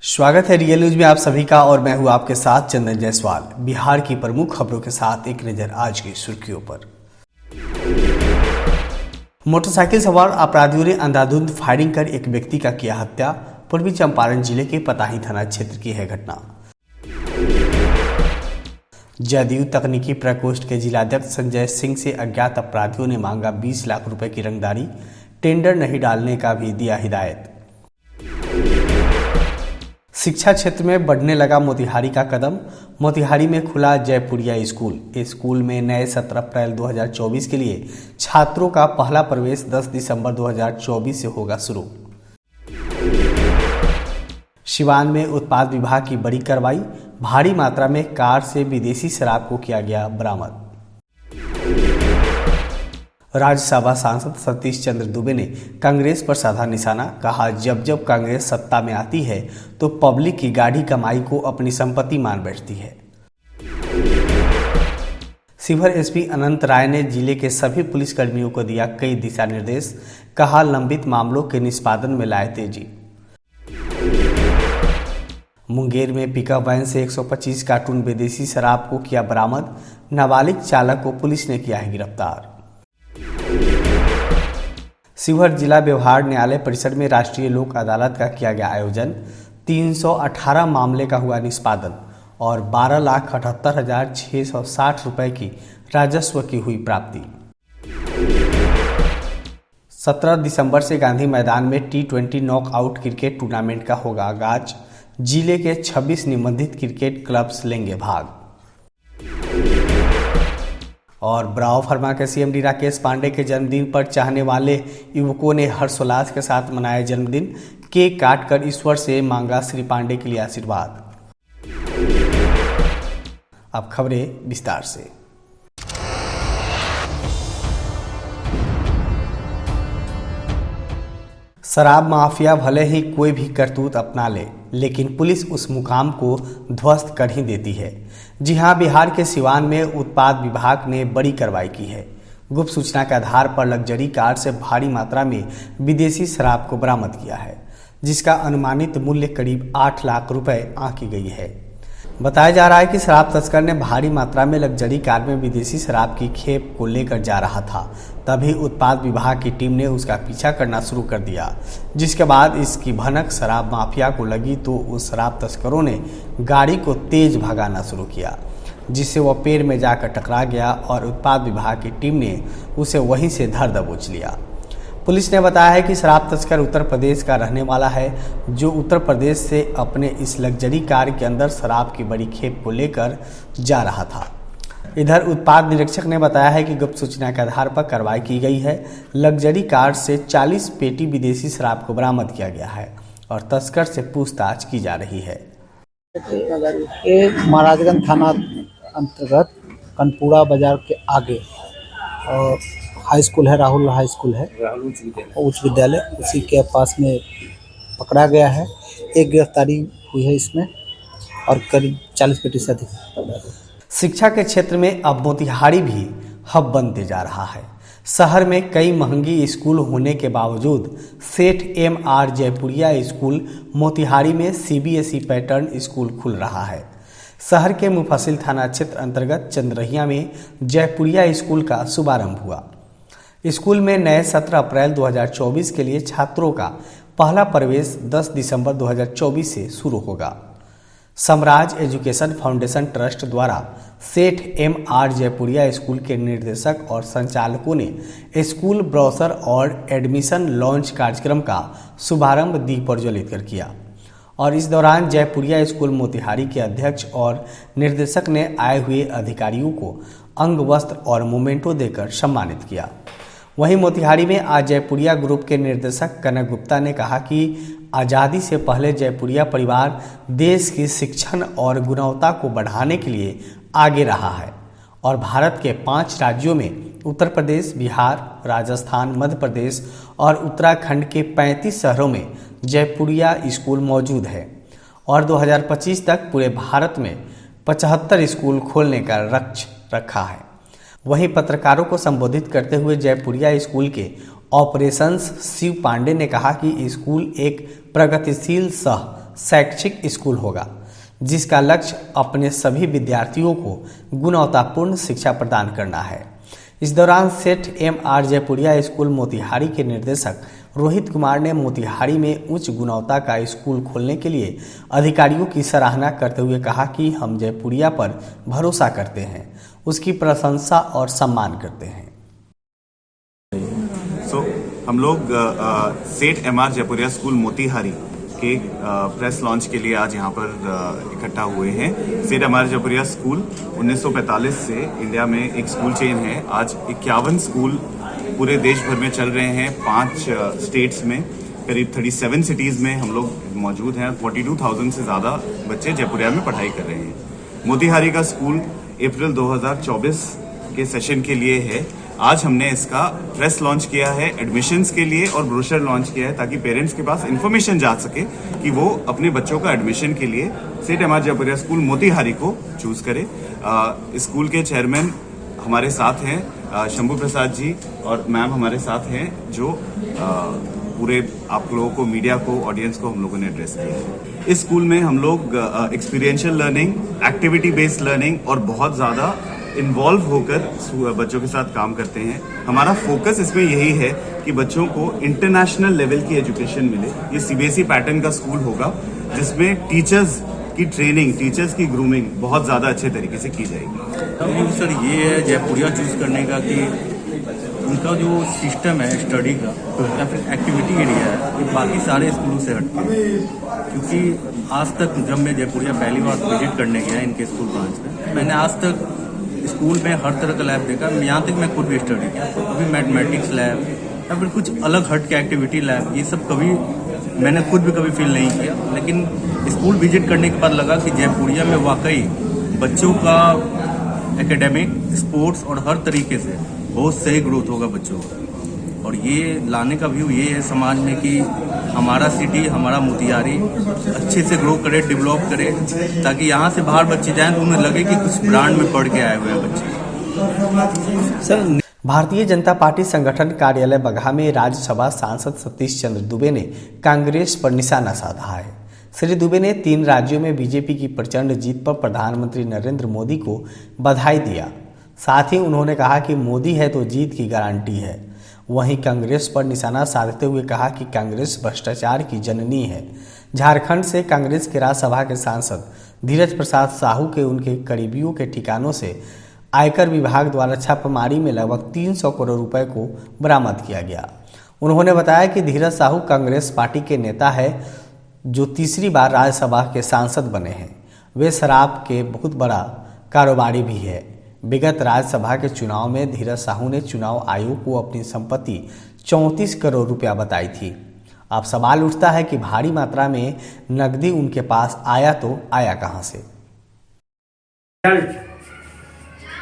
स्वागत है real news में आप सभी का और मैं हूं आपके साथ चंदन जायसवाल। बिहार की प्रमुख खबरों के साथ एक नजर आज की सुर्खियों पर। मोटरसाइकिल सवार अपराधियों ने अंधाधुंध फायरिंग कर एक व्यक्ति का किया हत्या। पूर्वी चंपारण जिले के पताही थाना क्षेत्र की है घटना। जदयू तकनीकी प्रकोष्ठ के जिलाध्यक्ष संजय सिंह से अज्ञात अपराधियों ने मांगा 20 लाख रुपए की रंगदारी। टेंडर नहीं डालने का भी दिया हिदायत। शिक्षा क्षेत्र में बढ़ने लगा मोतिहारी का कदम। मोतिहारी में खुला जयपुरिया स्कूल। स्कूल में नए 17 अप्रैल 2024 के लिए छात्रों का पहला प्रवेश 10 दिसंबर 2024 से होगा शुरू। सिवान में उत्पाद विभाग की बड़ी कार्रवाई। भारी मात्रा में कार से विदेशी शराब को किया गया बरामद। राज्यसभा सांसद सतीश चंद्र दुबे ने कांग्रेस पर साधा निशाना। कहा, जब जब कांग्रेस सत्ता में आती है तो पब्लिक की गाढ़ी कमाई को अपनी संपत्ति मान बैठती है। शिवहर एसपी अनंत राय ने जिले के सभी पुलिसकर्मियों को दिया कई दिशा निर्देश। कहा, लंबित मामलों के निष्पादन में लाए तेजी। मुंगेर में पिकअप वैन से 125 कार्टून विदेशी शराब को किया बरामद। नाबालिग चालक को पुलिस ने किया है गिरफ्तार। शिवहर जिला व्यवहार न्यायालय परिसर में राष्ट्रीय लोक अदालत का किया गया आयोजन। 318 मामले का हुआ निष्पादन और 12,78,660 रुपए की राजस्व की हुई प्राप्ति। 17 दिसंबर से गांधी मैदान में T20 नॉकआउट क्रिकेट टूर्नामेंट का होगा आगाज। जिले के 26 निबंधित क्रिकेट क्लब्स लेंगे भाग। और ब्रावो फार्मा के सीएमडी राकेश पांडे के जन्मदिन पर चाहने वाले युवकों ने हर्षोल्लास के साथ मनाया जन्मदिन। केक काटकर ईश्वर से मांगा श्री पांडे के लिए आशीर्वाद। अब खबरें विस्तार से। शराब माफिया भले ही कोई भी करतूत अपना ले, लेकिन पुलिस उस मुकाम को ध्वस्त कर ही देती है। जी हां, बिहार के सिवान में उत्पाद विभाग ने बड़ी कार्रवाई की है। गुप्त सूचना के आधार पर लग्जरी कार से भारी मात्रा में विदेशी शराब को बरामद किया है, जिसका अनुमानित मूल्य करीब 8 लाख रुपए आंकी गई है। बताया जा रहा है कि शराब तस्कर ने भारी मात्रा में लग्जरी कार में विदेशी शराब की खेप को लेकर जा रहा था। तभी उत्पाद विभाग की टीम ने उसका पीछा करना शुरू कर दिया, जिसके बाद इसकी भनक शराब माफिया को लगी तो उस शराब तस्करों ने गाड़ी को तेज भगाना शुरू किया, जिससे वह पेड़ में जाकर टकरा गया और उत्पाद विभाग की टीम ने उसे वहीं से धर दबोच लिया। पुलिस ने बताया है कि शराब तस्कर उत्तर प्रदेश का रहने वाला है, जो उत्तर प्रदेश से अपने इस लग्जरी कार के अंदर शराब की बड़ी खेप को लेकर जा रहा था। इधर उत्पाद निरीक्षक ने बताया है कि गुप्त सूचना के आधार पर कार्रवाई की गई है। लग्जरी कार से 40 पेटी विदेशी शराब को बरामद किया गया है और तस्कर से पूछताछ की जा रही है। महाराजगंज थाना अंतर्गत कनपुरा बाजार के आगे और हाई स्कूल है, राहुल हाई स्कूल है, उच्च विद्यालय, उसी के पास में पकड़ा गया है। एक गिरफ्तारी हुई है इसमें और करीब 40 पेटी से अधिक। शिक्षा के क्षेत्र में अब मोतिहारी भी हब बनते जा रहा है। शहर में कई महंगी स्कूल होने के बावजूद सेठ MR जयपुरिया स्कूल मोतिहारी में CBSE पैटर्न स्कूल खुल रहा है। शहर के मुफस्सिल थाना क्षेत्र अंतर्गत चंद्रहिया में जयपुरिया स्कूल का शुभारंभ हुआ। स्कूल में नए 17 अप्रैल 2024 के लिए छात्रों का पहला प्रवेश 10 दिसंबर 2024 से शुरू होगा। समराज एजुकेशन फाउंडेशन ट्रस्ट द्वारा सेठ MR जयपुरिया स्कूल के निर्देशक और संचालकों ने स्कूल ब्रोशर और एडमिशन लॉन्च कार्यक्रम का शुभारंभ दीप प्रज्वलित कर किया और इस दौरान जयपुरिया स्कूल मोतिहारी के अध्यक्ष और निर्देशक ने आए हुए अधिकारियों को अंग वस्त्र और मोमेंटो देकर सम्मानित किया। वहीं मोतिहारी में आज जयपुरिया ग्रुप के निर्देशक कनक गुप्ता ने कहा कि आज़ादी से पहले जयपुरिया परिवार देश की शिक्षण और गुणवत्ता को बढ़ाने के लिए आगे रहा है और भारत के 5 राज्यों में उत्तर प्रदेश, बिहार, राजस्थान, मध्य प्रदेश और उत्तराखंड के 35 शहरों में जयपुरिया स्कूल मौजूद है और 2025 तक पूरे भारत में 75 स्कूल खोलने का लक्ष्य रखा है। वहीं पत्रकारों को संबोधित करते हुए जयपुरिया स्कूल के ऑपरेशंस शिव पांडे ने कहा कि स्कूल एक प्रगतिशील सह शैक्षिक स्कूल होगा जिसका लक्ष्य अपने सभी विद्यार्थियों को गुणवत्तापूर्ण शिक्षा प्रदान करना है। इस दौरान सेठ एम.आर. जयपुरिया स्कूल मोतिहारी के निदेशक रोहित कुमार ने मोतिहारी में उच्च गुणवत्ता का स्कूल खोलने के लिए अधिकारियों की सराहना करते हुए कहा कि हम जयपुरिया पर भरोसा करते हैं, उसकी प्रशंसा और सम्मान करते हैं। हम लोग सेठ एम.आर. जयपुरिया स्कूल मोतिहारी के प्रेस लॉन्च के लिए आज यहाँ पर इकट्ठा हुए हैं। सेठ एम.आर. जयपुरिया स्कूल 1945 से इंडिया में एक स्कूल चेन है। आज 51 स्कूल पूरे देश भर में चल रहे हैं। 5 स्टेट्स में करीब 37 सिटीज़ में हम लोग मौजूद हैं। 42,000 से ज़्यादा बच्चे जयपुरिया में पढ़ाई कर रहे हैं। मोतिहारी का स्कूल अप्रैल 2024 के सेशन के लिए है। आज हमने इसका प्रेस लॉन्च किया है एडमिशन्स के लिए और ब्रोशर लॉन्च किया है ताकि पेरेंट्स के पास इन्फॉर्मेशन जा सके कि वो अपने बच्चों का एडमिशन के लिए सेठ एम.आर. जयपुरिया स्कूल मोतिहारी को चूज करे। स्कूल के चेयरमैन हमारे साथ हैं शंभू प्रसाद जी और मैम हमारे साथ हैं जो पूरे आप लोगों को, मीडिया को, ऑडियंस को हम लोगों ने एड्रेस किया है। इस स्कूल में हम लोग experiential learning, activity based learning और बहुत ज़्यादा इन्वॉल्व होकर बच्चों के साथ काम करते हैं। हमारा फोकस इसमें यही है कि बच्चों को इंटरनेशनल लेवल की एजुकेशन मिले। ये सीबीएसई पैटर्न का स्कूल होगा जिसमें टीचर्स की ट्रेनिंग, टीचर्स की ग्रूमिंग बहुत ज़्यादा अच्छे तरीके से की जाएगी। सर ये है जयपुरिया चूज करने का कि उनका जो सिस्टम है स्टडी का या फिर एक्टिविटी एरिया है ये बाकी सारे स्कूलों से हटके है। क्योंकि आज तक जब मैं जयपुरिया पहली बार विजिट करने गया इनके स्कूल ब्रांच में, मैंने आज तक स्कूल में हर तरह का लैब देखा। यहाँ तक मैं खुद भी स्टडी किया, तो कभी मैथमेटिक्स लैब या फिर कुछ अलग हट के एक्टिविटी लैब ये सब कभी मैंने खुद भी कभी फील नहीं किया। लेकिन स्कूल विजिट करने के बाद लगा कि जयपुरिया में वाकई बच्चों का एकेडमिक, स्पोर्ट्स और हर तरीके से बहुत सही ग्रोथ होगा बच्चों का। और ये लाने का व्यू ये है समाज में कि हमारा सिटी, हमारा मोतिहारी अच्छे से ग्रो करे, डेवलप करे, ताकि यहाँ से बाहर बच्चे जाएं तो उन्हें लगे कि कुछ ब्रांड में पढ़ के आए हुए हैं बच्चे। सर, भारतीय जनता पार्टी संगठन कार्यालय बगहा में राज्यसभा सांसद सतीश चंद्र दुबे ने कांग्रेस पर निशाना साधा है। श्री दुबे ने 3 राज्यों में बीजेपी की प्रचंड जीत पर प्रधानमंत्री नरेंद्र मोदी को बधाई दिया। साथ ही उन्होंने कहा कि मोदी है तो जीत की गारंटी है। वहीं कांग्रेस पर निशाना साधते हुए कहा कि कांग्रेस भ्रष्टाचार की जननी है। झारखंड से कांग्रेस के राज्यसभा के सांसद धीरज प्रसाद साहू के उनके करीबियों के ठिकानों से आयकर विभाग द्वारा छापेमारी में लगभग 300 करोड़ रुपए को बरामद किया गया। उन्होंने बताया कि धीरज साहू कांग्रेस पार्टी के नेता है जो तीसरी बार राज्यसभा के सांसद बने हैं। वे शराब के बहुत बड़ा कारोबारी भी है। विगत राज्यसभा के चुनाव में धीरज साहू ने चुनाव आयोग को अपनी संपत्ति 34 करोड़ रुपया बताई थी। अब सवाल उठता है कि भारी मात्रा में नकदी उनके पास आया तो आया कहां से।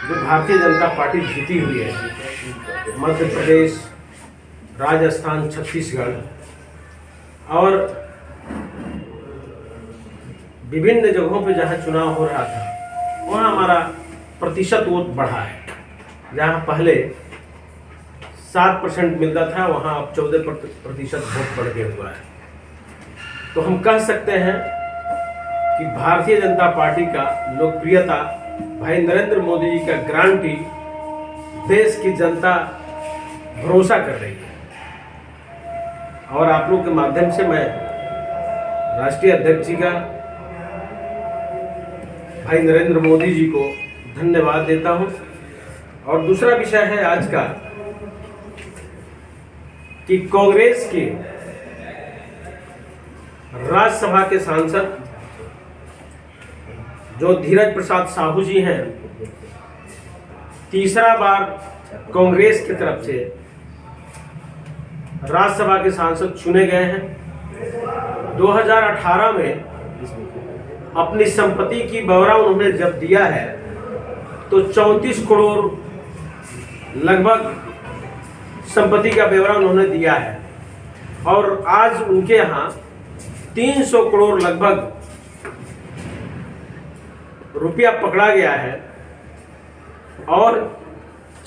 जो भारतीय जनता पार्टी जीती हुई है, मध्य प्रदेश, राजस्थान, छत्तीसगढ़ और विभिन्न जगहों पे जहां चुनाव हो रहा था वहां हमारा प्रतिशत वोट बढ़ा है। जहां पहले 7% मिलता था वहां अब 14% वोट बढ़ गया हुआ है। तो हम कह सकते हैं कि भारतीय जनता पार्टी का लोकप्रियता भाई नरेंद्र मोदी जी का गारंटी देश की जनता भरोसा कर रही है। और आप लोग के माध्यम से मैं राष्ट्रीय अध्यक्ष जी का, भाई नरेंद्र मोदी जी को धन्यवाद देता हूं। और दूसरा विषय है आज का कि कांग्रेस के राज्यसभा के सांसद जो धीरज प्रसाद साहू जी हैं, तीसरा बार कांग्रेस की तरफ से राज्यसभा के सांसद चुने गए हैं। 2018 में अपनी संपत्ति की ब्यौरा उन्होंने जब दिया है तो 34 करोड़ लगभग संपत्ति का ब्यौरा उन्होंने दिया है। और आज उनके यहाँ 300 करोड़ लगभग रुपया पकड़ा गया है और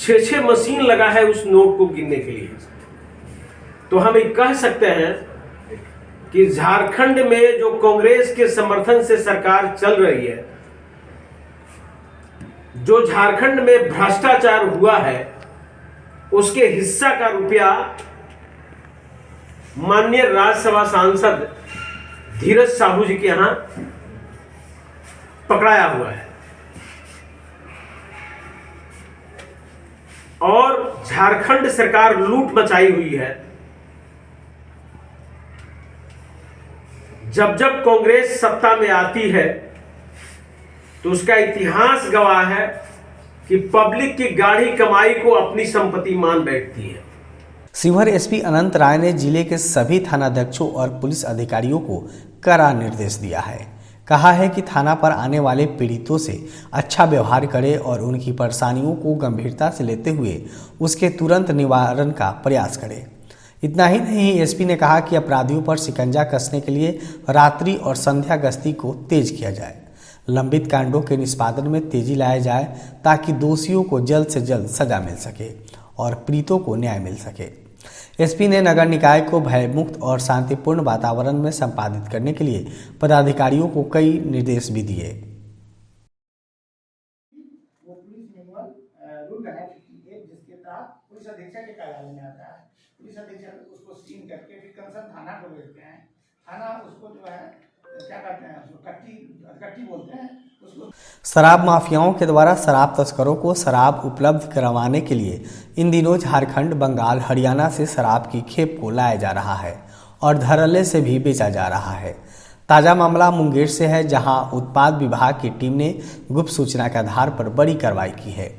6 मशीन लगा है उस नोट को गिनने के लिए। तो हम ये कह सकते हैं कि झारखंड में जो कांग्रेस के समर्थन से सरकार चल रही है, जो झारखंड में भ्रष्टाचार हुआ है, उसके हिस्सा का रुपया माननीय राज्यसभा सांसद धीरज साहू जी के यहां पकड़ाया हुआ है और झारखंड सरकार लूट मचाई हुई है। जब जब कांग्रेस सत्ता में आती है तो उसका इतिहास गवाह है कि पब्लिक की गाढ़ी कमाई को अपनी संपत्ति मान बैठती है। शिवहर एसपी अनंत राय ने जिले के सभी थानाध्यक्षों और पुलिस अधिकारियों को कड़ा निर्देश दिया है। कहा है कि थाना पर आने वाले पीड़ितों से अच्छा व्यवहार करें और उनकी परेशानियों को गंभीरता से लेते हुए उसके तुरंत निवारण का प्रयास करें। इतना ही नहीं, एसपी ने कहा कि अपराधियों पर शिकंजा कसने के लिए रात्रि और संध्या गश्ती को तेज किया जाए, लंबित कांडों के निष्पादन में तेजी लाया जाए ताकि दोषियों को जल्द से जल्द सजा मिल सके और पीड़ितों को न्याय मिल सके। एसपी ने नगर निकाय को भयमुक्त और शांतिपूर्ण वातावरण में संपादित करने के लिए पदाधिकारियों को कई निर्देश भी दिए। वो पुलिस मैनुअल रूल है जिसके तहत पुलिस अधीक्षक के कार्यालय में आता है। पुलिस अधीक्षक उसको सीन करके फिर कंसर्न थाना को भेजते हैं। थाना उसको जो है क्या कहते हैं, उसको कट्टी बोलते हैं उसको। शराब माफियाओं के द्वारा शराब तस्करों को शराब उपलब्ध करवाने के लिए इन दिनों झारखंड, बंगाल, हरियाणा से शराब की खेप को लाया जा रहा है और धड़ल्ले से भी बेचा जा रहा है। ताजा मामला मुंगेर से है, जहां उत्पाद विभाग की टीम ने गुप्त सूचना के आधार पर बड़ी कार्रवाई की है।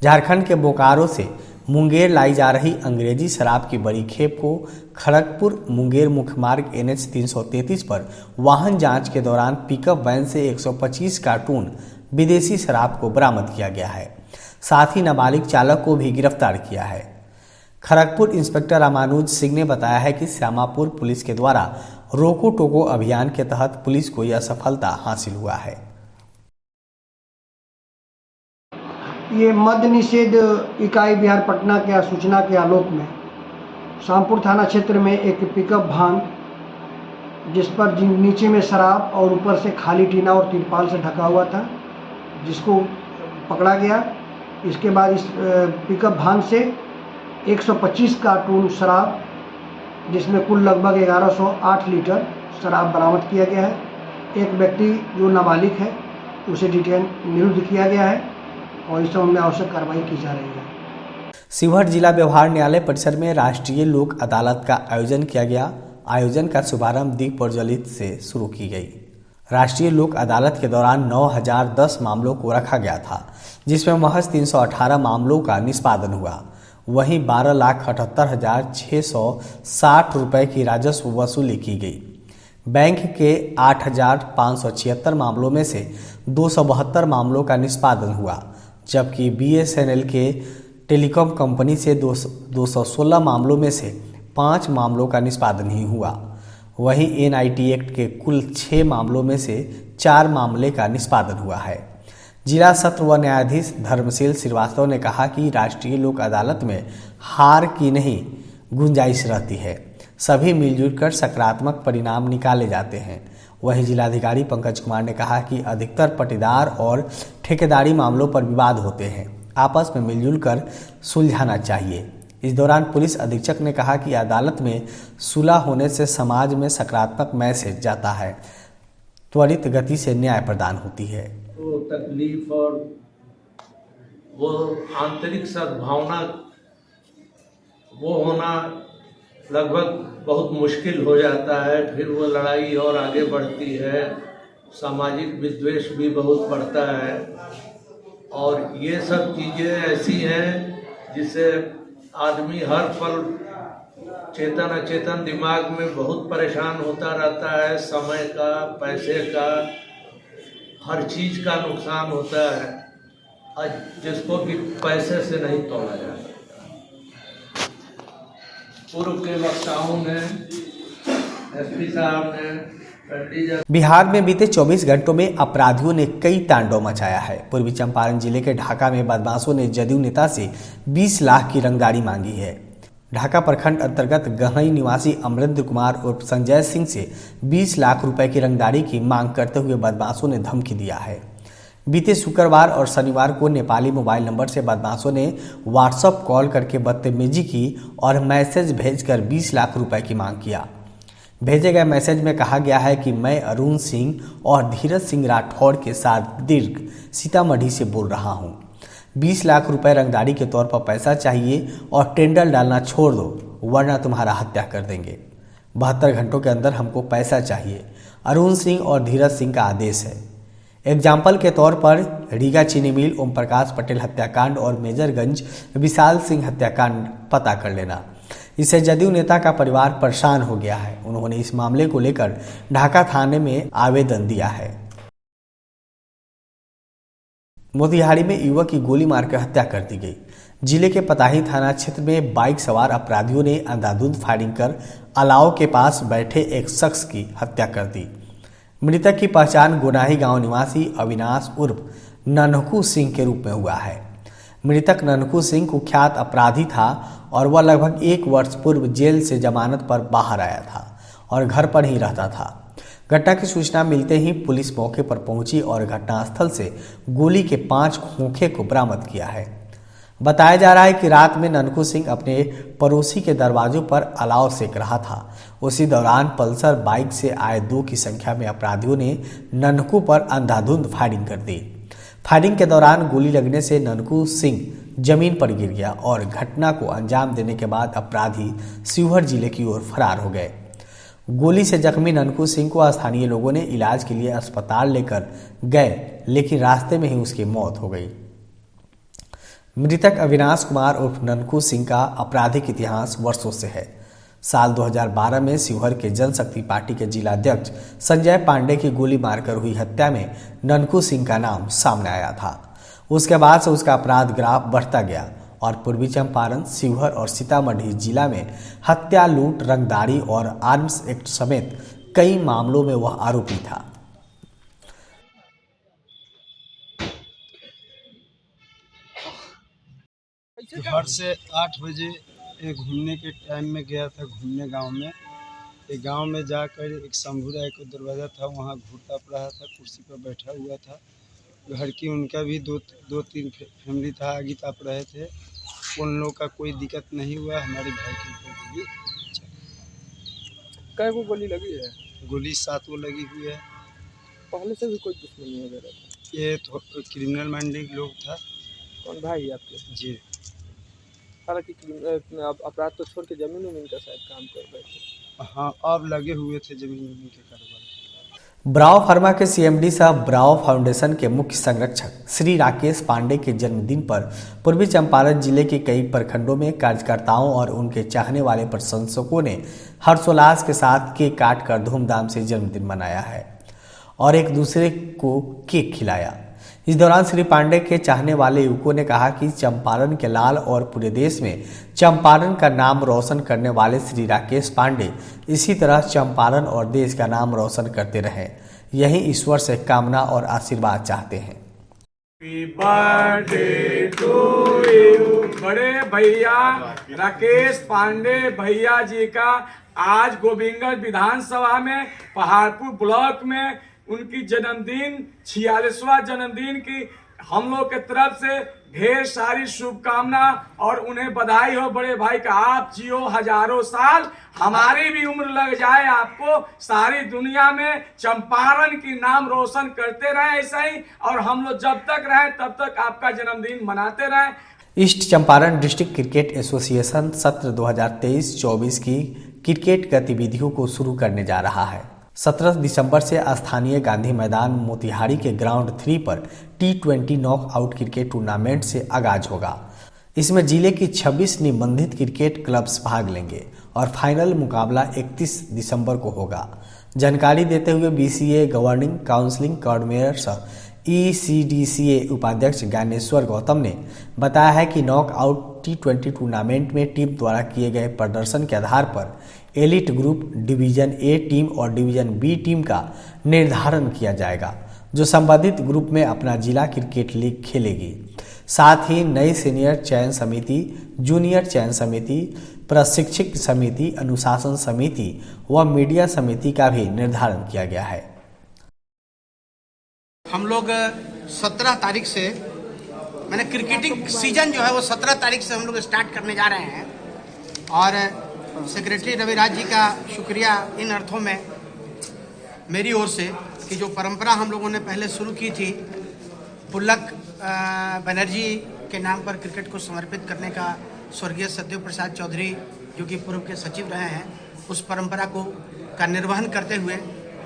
झारखंड के बोकारो से मुंगेर लाई जा रही अंग्रेजी शराब की बड़ी खेप को खड़गपुर मुंगेर मुख्य मार्ग NH 333 पर वाहन जांच के दौरान पिकअप वैन से 125 कार्टून विदेशी शराब को बरामद किया गया है। साथ ही नाबालिग चालक को भी गिरफ्तार किया है। खड़गपुर इंस्पेक्टर रामानुज सिंह ने बताया है कि श्यामापुर पुलिस के द्वारा रोको टोको अभियान के तहत पुलिस को यह सफलता हासिल हुआ है। ये मद्य निषेध इकाई बिहार पटना के सूचना के आलोक में श्यामपुर थाना क्षेत्र में एक पिकअप वाहन जिस पर नीचे में शराब और ऊपर से खाली टीना और तिरपाल से ढका हुआ था, जिसको पकड़ा गया। इसके बाद इस पिकअप वाहन से 125 कार्टून शराब, जिसमें कुल लगभग 1108 लीटर शराब बरामद किया गया है। एक व्यक्ति जो नाबालिग है उसे डिटेन निरुद्ध किया गया है और इस संबंध में आवश्यक कार्रवाई की जा रही है। शिवहर जिला व्यवहार न्यायालय परिसर में राष्ट्रीय लोक अदालत का आयोजन किया गया। आयोजन का शुभारंभ दीप प्रज्वलित से शुरू की गई। राष्ट्रीय लोक अदालत के दौरान 9010 मामलों को रखा गया था, जिसमें महज 318 मामलों का निष्पादन हुआ। वहीं 12,78,660 रुपए की राजस्व वसूली की गई। बैंक के 8,576 मामलों में से 272 मामलों का निष्पादन हुआ, जबकि BSNL के टेलीकॉम कंपनी से 216 मामलों में से 5 मामलों का निष्पादन ही हुआ। वहीं NIT एक्ट के कुल 6 मामलों में से 4 मामले का निष्पादन हुआ है। जिला सत्र व न्यायाधीश धर्मशील श्रीवास्तव ने कहा कि राष्ट्रीय लोक अदालत में हार की नहीं गुंजाइश रहती है, सभी मिलजुल कर सकारात्मक परिणाम निकाले जाते हैं। वहीं जिलाधिकारी पंकज कुमार ने कहा कि अधिकतर पट्टेदार और ठेकेदारी मामलों पर विवाद होते हैं, आपस में मिलजुल कर सुलझाना चाहिए। इस दौरान पुलिस अधीक्षक ने कहा कि अदालत में सुलह होने से समाज में सकारात्मक मैसेज जाता है, त्वरित गति से न्याय प्रदान होती है। तो तकलीफ और वो आंतरिक सद्भावना वो होना लगभग बहुत मुश्किल हो जाता है। फिर वो लड़ाई और आगे बढ़ती है, सामाजिक विद्वेष भी बहुत बढ़ता है और ये सब चीज़ें ऐसी हैं जिससे आदमी हर पल चेतन अचेतन दिमाग में बहुत परेशान होता रहता है। समय का, पैसे का, हर चीज़ का नुकसान होता है जिसको कि पैसे से नहीं तोड़ा जा सकता। पूर्व के वक्ताओं ने, SP साहब ने, बिहार में बीते 24 घंटों में अपराधियों ने कई तांडव मचाया है। पूर्वी चंपारण जिले के ढाका में बदमाशों ने जदयू नेता से 20 लाख की रंगदारी मांगी है। ढाका प्रखंड अंतर्गत गहई निवासी अमरेंद्र कुमार उर्फ संजय सिंह से 20 लाख रुपए की रंगदारी की मांग करते हुए बदमाशों ने धमकी दिया है। बीते शुक्रवार और शनिवार को नेपाली मोबाइल नंबर से बदमाशों ने व्हाट्सएप कॉल करके बदतमीजी की और मैसेज भेजकर 20 लाख रुपए की मांग किया। भेजे गए मैसेज में कहा गया है कि मैं अरुण सिंह और धीरज सिंह राठौड़ के साथ दीर्घ सीतामढ़ी से बोल रहा हूं। 20 लाख रुपए रंगदारी के तौर पर पैसा चाहिए और टेंडर डालना छोड़ दो वरना तुम्हारा हत्या कर देंगे। 72 घंटों के अंदर हमको पैसा चाहिए, अरुण सिंह और धीरज सिंह का आदेश है। एग्जाम्पल के तौर पर रीगा चीनी मिल, ओम प्रकाश पटेल हत्याकांड और मेजरगंज विशाल सिंह हत्याकांड पता कर लेना। इससे जदयू नेता का परिवार परेशान हो गया है। उन्होंने इस मामले को लेकर ढाका थाने में आवेदन दिया है। मोतिहारी में युवक की गोली मारकर हत्या कर दी गई। जिले के पताही थाना क्षेत्र में बाइक सवार अपराधियों ने अंधाधुंध फायरिंग कर अलाव के पास बैठे एक शख्स की हत्या कर दी। मृतक की पहचान गोनाही गांव निवासी अविनाश उर्फ ननकू सिंह के रूप में हुआ है। मृतक ननकू सिंह कुख्यात अपराधी था और वह लगभग 1 वर्ष पूर्व जेल से जमानत पर बाहर आया था और घर पर ही रहता था। घटना की सूचना मिलते ही पुलिस मौके पर पहुंची और घटनास्थल से गोली के 5 खोखे को बरामद किया है। बताया जा रहा है कि रात में ननकू सिंह अपने पड़ोसी के दरवाजों पर अलाव सेक रहा था। उसी दौरान पल्सर बाइक से आए 2 की संख्या में अपराधियों ने ननकू पर अंधाधुंध फायरिंग कर दी। फायरिंग के दौरान गोली लगने से ननकू सिंह जमीन पर गिर गया और घटना को अंजाम देने के बाद अपराधी शिवहर जिले की ओर फरार हो गए। गोली से जख्मी ननकू सिंह को स्थानीय लोगों ने इलाज के लिए अस्पताल लेकर गए, लेकिन रास्ते में ही उसकी मौत हो गई। मृतक अविनाश कुमार उर्फ ननकू सिंह का आपराधिक इतिहास वर्षों से है। साल 2012 में शिवहर के जनशक्ति पार्टी के जिलाध्यक्ष संजय पांडे की गोली मारकर हुई हत्या में ननकू सिंह का नाम सामने आया था। उसके बाद से उसका अपराध ग्राफ बढ़ता गया और पूर्वी चंपारण, शिवहर और सीतामढ़ी जिला में हत्या, लूट, रंगदारी और आर्म्स एक्ट समेत कई मामलों में वह आरोपी था। घर से 8 बजे घूमने के टाइम में गया था, घूमने गांव में। एक गांव में जाकर एक शंभू राय का दरवाज़ा था, वहां घूरता रहा था, कुर्सी पर बैठा हुआ था। घर की उनका भी दो तीन फैमिली था, आगे ताप रहे थे। उन लोगों का कोई दिक्कत नहीं हुआ। हमारे भाई के ऊपर गोली कै को गोली लगी है? गोली 7 को लगी हुई है। पहले से भी कोई दुश्मनी वगैरह था? ये क्रिमिनल माइंडेड लोग था। कौन भाई आपके? जी। हालांकि अपराध तो छोड़ के जमीन उमीन का शायद काम कर रहे थे। हाँ, अब लगे हुए थे जमीन उमीन के कारोबार। ब्राव फार्मा के सीएमडी सह ब्राव फाउंडेशन के मुख्य संरक्षक श्री राकेश पांडे के जन्मदिन पर पूर्वी चंपारण जिले के कई प्रखंडों में कार्यकर्ताओं और उनके चाहने वाले प्रशंसकों ने हर्षोल्लास के साथ केक काटकर धूमधाम से जन्मदिन मनाया है और एक दूसरे को केक खिलाया। इस दौरान श्री पांडे के चाहने वाले युवकों ने कहा कि चंपारण के लाल और पूरे देश में चंपारण का नाम रोशन करने वाले श्री राकेश पांडे इसी तरह चंपारण और देश का नाम रोशन करते रहें। यही ईश्वर से कामना और आशीर्वाद चाहते हैं। Happy birthday to you. बड़े भैया राकेश पांडे भैया जी का आज गोविंदगंज विधानसभा में पहाड़पुर ब्लॉक में उनकी जन्मदिन 46वां जन्मदिन की हम लोग के तरफ से ढेर सारी शुभकामना और उन्हें बधाई हो। बड़े भाई का आप जियो हजारों साल, हमारी भी उम्र लग जाए, आपको सारी दुनिया में चंपारण की नाम रोशन करते रहे ऐसा ही, और हम लोग जब तक रहें तब तक आपका जन्मदिन मनाते रहें। East Champaran district cricket association सत्र 2023-24 की क्रिकेट गतिविधियों को शुरू करने जा रहा है। 17 दिसंबर से स्थानीय गांधी मैदान मोतिहारी के ग्राउंड 3 पर T20 नॉकआउट क्रिकेट टूर्नामेंट से आगाज होगा। इसमें जिले की 26 निबंधित क्रिकेट क्लब्स भाग लेंगे और फाइनल मुकाबला 31 दिसंबर को होगा। जानकारी देते हुए BCA गवर्निंग काउंसिलिंग कोऑर्डिनेटर सह ECDCA उपाध्यक्ष ज्ञानेश्वर गौतम ने बताया है कि नॉकआउट T20 टूर्नामेंट में टीम द्वारा किए गए प्रदर्शन के आधार पर elite group, division A team और डिवीजन B टीम का निर्धारण किया जाएगा, जो संबंधित ग्रुप में अपना जिला क्रिकेट लीग खेलेगी। साथ ही नई सीनियर चयन समिति, जूनियर चयन समिति, प्रशिक्षक समिति, अनुशासन समिति व मीडिया समिति का भी निर्धारण किया गया है। हम लोग 17 तारीख से मैंने क्रिकेटिंग सीजन जो है वो 17 तारीख से हम लोग स्टार्ट करने जा रहे हैं और सेक्रेटरी रविराज जी का शुक्रिया इन अर्थों में मेरी ओर से कि जो परंपरा हम लोगों ने पहले शुरू की थी पुलक बनर्जी के नाम पर क्रिकेट को समर्पित करने का, स्वर्गीय सत्यदेव प्रसाद चौधरी जो कि पूर्व के सचिव रहे हैं, उस परंपरा का निर्वहन करते हुए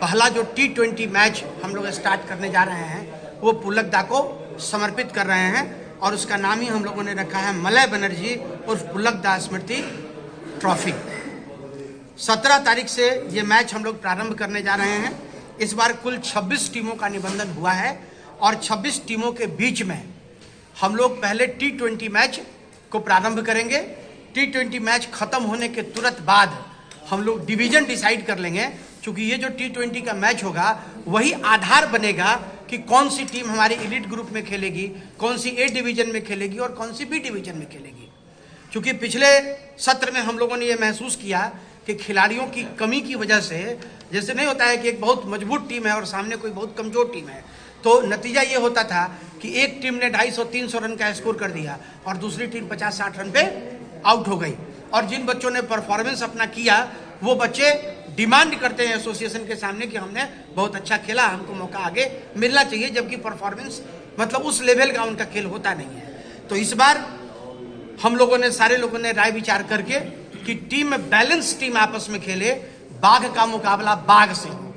पहला जो T20 मैच हम लोग स्टार्ट करने जा रहे हैं वो पुलक दा को समर्पित कर रहे हैं और उसका नाम ही हम लोगों ने रखा है मलय बनर्जी उर्फ पुलक दा स्मृति ट्रॉफी। 17 तारीख से ये मैच हम लोग प्रारंभ करने जा रहे हैं। इस बार कुल 26 टीमों का निबंधन हुआ है और 26 टीमों के बीच में हम लोग पहले T20 मैच को प्रारंभ करेंगे। T20 मैच खत्म होने के तुरंत बाद हम लोग डिवीजन डिसाइड कर लेंगे, क्योंकि ये जो T20 का मैच होगा वही आधार बनेगा कि कौन सी टीम हमारी एलीट ग्रुप में खेलेगी, कौन सी A डिवीजन में खेलेगी और कौन सी B डिवीजन में खेलेगी। क्योंकि पिछले सत्र में हम लोगों ने ये महसूस किया कि खिलाड़ियों की कमी की वजह से, जैसे नहीं होता है कि एक बहुत मजबूत टीम है और सामने कोई बहुत कमजोर टीम है, तो नतीजा ये होता था कि एक टीम ने 250-300 रन का स्कोर कर दिया और दूसरी टीम 50-60 रन पे आउट हो गई। और जिन बच्चों ने परफॉर्मेंस अपना किया वो बच्चे डिमांड करते हैं एसोसिएशन के सामने कि हमने बहुत अच्छा खेला, हमको मौका आगे मिलना चाहिए, जबकि परफॉर्मेंस मतलब उस लेवल का उनका खेल होता नहीं है। तो इस बार हम लोगों ने, सारे लोगों ने राय विचार करके कि टीम बैलेंस टीम आपस में खेले, बाघ का मुकाबला बाघ से हो,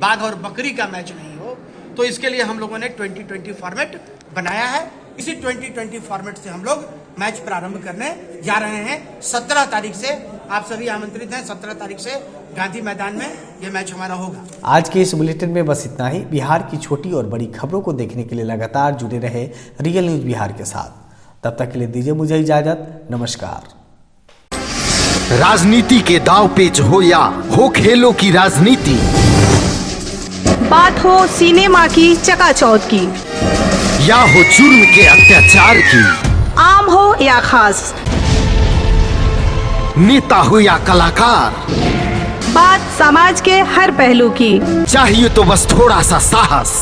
बाघ और बकरी का मैच नहीं हो। तो इसके लिए हम लोगों ने 2020 फॉर्मेट बनाया है। इसी 2020 फॉर्मेट से हम लोग मैच प्रारंभ करने जा रहे हैं। 17 तारीख से आप सभी आमंत्रित हैं। 17 तारीख से गांधी मैदान में ये मैच हमारा होगा। आज के इस बुलेटिन में बस इतना ही। बिहार की छोटी और बड़ी खबरों को देखने के लिए लगातार जुड़े रहे रियल न्यूज बिहार के साथ। तब तक के लिए दीजिए मुझे इजाजत। नमस्कार। राजनीति के दाव पेच हो या हो खेलों की राजनीति, बात हो सिनेमा की चकाचौंध की, या हो जुर्म के अत्याचार की, आम हो या खास, नेता हो या कलाकार, बात समाज के हर पहलू की, चाहिए तो बस थोड़ा सा साहस,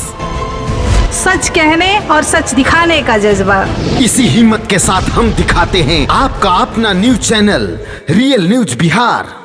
सच कहने और सच दिखाने का जज्बा। इसी हिम्मत के साथ हम दिखाते हैं आपका अपना news channel real news Bihar.